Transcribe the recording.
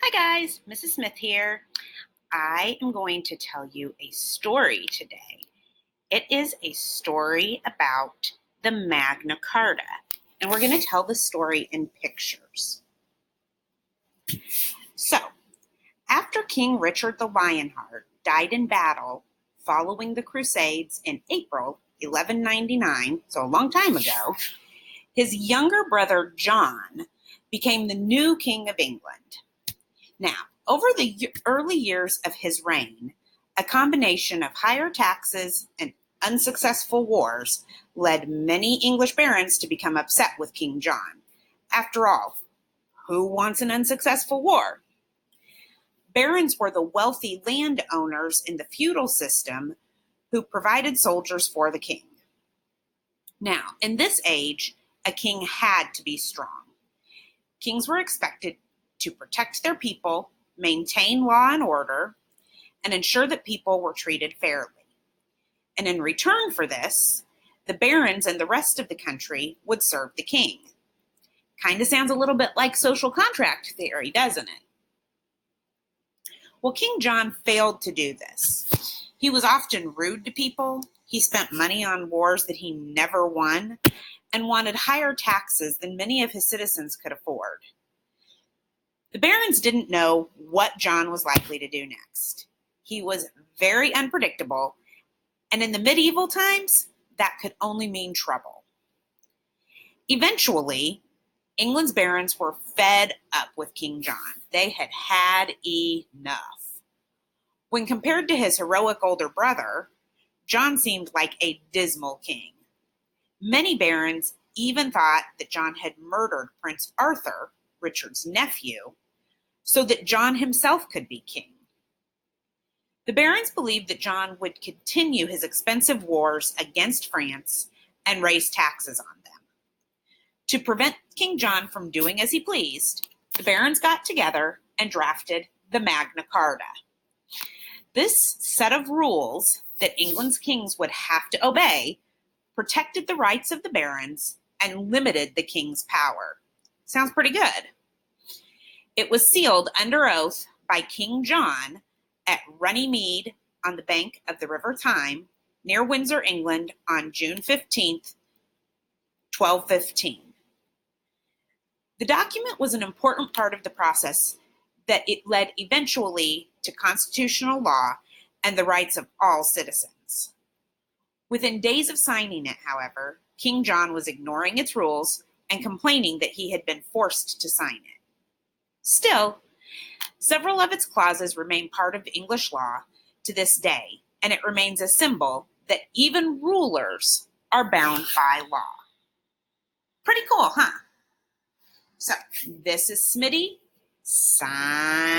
Hi guys, Mrs. Smith here. I am going to tell you a story today. It is a story about the Magna Carta, and we're going to tell the story in pictures. So, after King Richard the Lionheart died in battle following the Crusades in April 1199, so a long time ago, his younger brother John became the new King of England. Now, over the early years of his reign, a combination of higher taxes and unsuccessful wars led many English barons to become upset with King John. After all, who wants an unsuccessful war? Barons were the wealthy landowners in the feudal system who provided soldiers for the king. Now, in this age, a king had to be strong. Kings were expected to protect their people, maintain law and order, and ensure that people were treated fairly. And in return for this, the barons and the rest of the country would serve the king. Kind of sounds a little bit like social contract theory, doesn't it? Well, King John failed to do this. He was often rude to people, he spent money on wars that he never won, and wanted higher taxes than many of his citizens could afford. The barons didn't know what John was likely to do next. He was very unpredictable, and in the medieval times, that could only mean trouble. Eventually, England's barons were fed up with King John. They had had enough. When compared to his heroic older brother, John seemed like a dismal king. Many barons even thought that John had murdered Prince Arthur, Richard's nephew, so that John himself could be king. The barons believed that John would continue his expensive wars against France and raise taxes on them. To prevent King John from doing as he pleased, the barons got together and drafted the Magna Carta. This set of rules that England's kings would have to obey protected the rights of the barons and limited the king's power. Sounds pretty good. It was sealed under oath by King John at Runnymede on the bank of the River Tyne near Windsor, England on June 15th, 1215. The document was an important part of the process that it led eventually to constitutional law and the rights of all citizens. Within days of signing it, however, King John was ignoring its rules and complaining that he had been forced to sign it. Still, several of its clauses remain part of English law to this day, and it remains a symbol that even rulers are bound by law. Pretty cool, huh? So, this is Smitty, signing